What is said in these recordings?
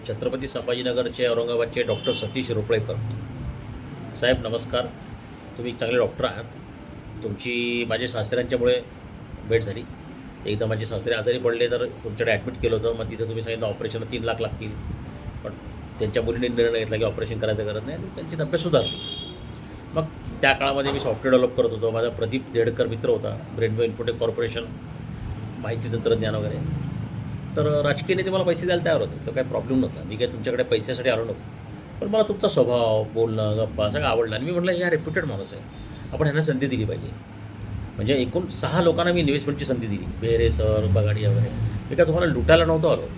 छत्रपती संभाजीनगरचे औरंगाबादचे डॉक्टर सतीश रोपळेकर साहेब नमस्कार. तुम्ही एक चांगले डॉक्टर आहात. तुमची माझ्या सासऱ्यांच्यामुळे भेट झाली. एकदा माझे सासरे आजारी पडले तर तुमच्याकडे ॲडमिट केलं होतं. मग तिथं तुम्ही सांगितलं ऑपरेशनला 3 लाख लागतील, पण त्यांच्या मुलीने निर्णय घेतला की ऑपरेशन करायचं गरज नाही आणि त्यांची तब्येत सुधारली. मग त्या काळामध्ये मी सॉफ्टवेअर डेव्हलप करत होतो. माझा प्रदीप देडकर मित्र होता, ब्रेनवे इन्फोटेक कॉर्पोरेशन, माहिती तंत्रज्ञान वगैरे. तर राजकीय नेते मला पैसे द्यायला तयार होते, तो काही प्रॉब्लेम नव्हता. मी काही तुमच्याकडे पैशासाठी आलो नव्हतो, पण मला तुमचा स्वभाव, बोलणं, गप्पा सगळं आवडला आणि मी म्हटलं ह्या रेप्युटेड माणूस आहे, आपण ह्यांना संधी दिली पाहिजे. म्हणजे एकूण 6 लोकांना मी इन्व्हेस्टमेंटची संधी दिली, बेहरे सर, बगाडी वगैरे. मी काय तुम्हाला लुटायला नव्हतो आलो.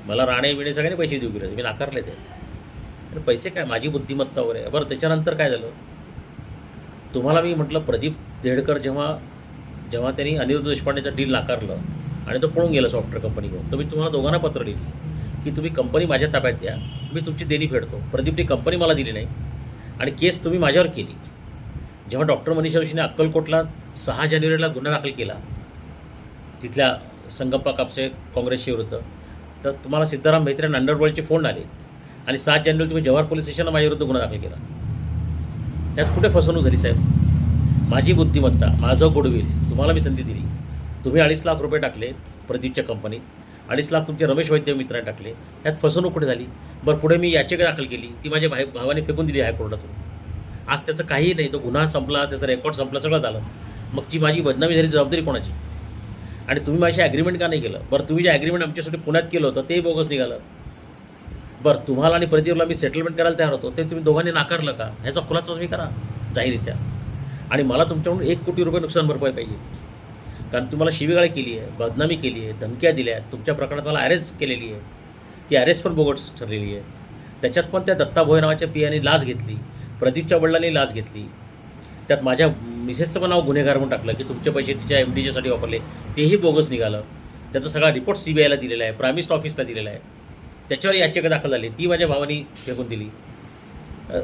मला राणे बिणे सगळ्यांनी पैसे देऊ केले, मी नाकारले ते. आणि पैसे काय, माझी बुद्धिमत्ता वगैरे. बरं त्याच्यानंतर काय झालं, तुम्हाला मी म्हटलं प्रदीप देडकर जेव्हा त्यांनी अनिरुद्ध देशपांडेचं डील नाकारलं आणि तो पळून गेला सॉफ्टवेअर कंपनी घेऊन, तर मी तुम्हाला दोघांना पत्र लिहिली की तुम्ही कंपनी माझ्या ताब्यात द्या, मी तुमची देणी फेडतो. प्रदीपने कंपनी मला दिली नाही आणि केस तुम्ही माझ्यावर केली. जेव्हा डॉक्टर मनीषा जोशीने अक्कलकोटला 6 जानेवारीला गुन्हा दाखल केला तिथल्या संगप्पा कापसे काँग्रेसच्या विरुद्ध, तर तुम्हाला सिद्धाराम मैत्रे आणि अंडरवर्ल्डचे फोन आले आणि 7 जानेवारी तुम्ही जव्हार पोलीस स्टेशनला माझ्याविरुद्ध गुन्हा दाखल केला. त्यात कुठे फसवणूक झाली साहेब? माझी बुद्धिमत्ता, माझं गुडविल, तुम्हाला मी संधी दिली. तुम्ही 2.5 लाख रुपये टाकले प्रदीपच्या कंपनीत, 2.5 लाख तुमचे रमेश वैद्य मित्रांनी टाकले. ह्यात फसवणूक कुठे झाली? बरं पुढे मी याचिका दाखल केली, ती माझ्या भावाने फेकून दिली हायकोर्टातून. आज त्याचं काहीही नाही, तो गुन्हा संपला, त्याचा रेकॉर्ड संपला, सगळं झालं. मग जी माझी बदनामी झाली जबाबदारी कोणाची? आणि तुम्ही माझी ॲग्रीमेंट का नाही केलं? बरं तुम्ही जे ॲग्रीमेंट आमच्यासाठी पुण्यात केलं होतं ते बोगस निघालं. बरं तुम्हाला आणि प्रदीपला मी सेटलमेंट करायला तयार होतो, ते तुम्ही दोघांनी नाकारलं का? ह्याचा खुलासा तुम्ही करा जाहीररित्या. आणि मला तुमच्याकडून 1 कोटी रुपये नुकसान भरपाई पाहिजे, कारण तुम्हाला शिवीगाळ केली आहे, बदनामी केली आहे, धमक्या दिल्या आहेत. तुमच्या प्रकरणात मला अरेस्ट केलेली आहे, ती अरेस्ट पण बोगस ठरलेली आहे. त्याच्यात पण त्या दत्ता भोय नावाच्या पियाने लाच घेतली, प्रदीपच्या वडिलांनी लाच घेतली. त्यात माझ्या मिसेसचं पण नाव गुन्हेगार म्हणून टाकलं की तुमचे पैसे तिच्या MDच्यासाठी वापरले, तेही बोगस निघालं. त्याचा सगळा रिपोर्ट CBIला दिलेला आहे, प्रायम मिनिस्टर ऑफिसला दिलेला आहे. त्याच्यावर याचिका दाखल झाली, ती माझ्या भावानी फेकून दिली.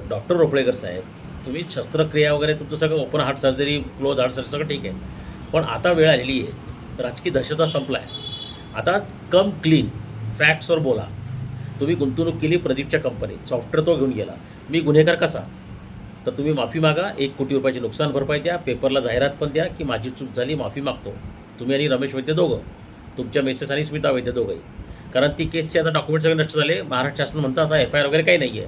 डॉक्टर रोपळेकर साहेब, तुम्ही शस्त्रक्रिया वगैरे तुमचं सगळं open heart surgery, close heart surgery सगळं ठीक आहे, पण आता वेळ आलेली आहे, राजकीय दहशतवाद संपला आहे. आता कम क्लीन फॅक्ट्सवर बोला. तुम्ही गुंतवणूक केली प्रदीपच्या कंपनीत, सॉफ्टवेअर तो घेऊन गेला, मी गुन्हेगार कसा? तर तुम्ही माफी मागा, 1 कोटी रुपयाची नुकसान भरपाई द्या, पेपरला जाहिरात पण द्या की माझी चूक झाली, माफी मागतो. तुम्ही आणि रमेश वैद्य दोघं, तुमच्या मिसेस आणि स्मिता वैद्य दोघंही. कारण ती केसचे आता डॉक्युमेंट सगळे नष्ट झाले. महाराष्ट्र शासन म्हणतं आता FIR वगैरे काही नाही आहे.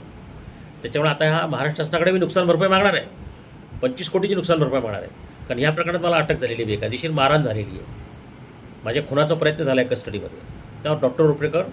त्याच्यामुळे आता हा महाराष्ट्र शासनाकडे मी नुकसान भरपाई मागणार आहे, 25 कोटीची नुकसान भरपाई मागणार आहे. कारण ह्या प्रकरणात मला अटक झालेली आहे, बेकायदेशीर मारहाण झालेली आहे, माझ्या खुनाचा प्रयत्न झाला आहे कस्टडीमध्ये. त्यावर डॉक्टर रोपळेकर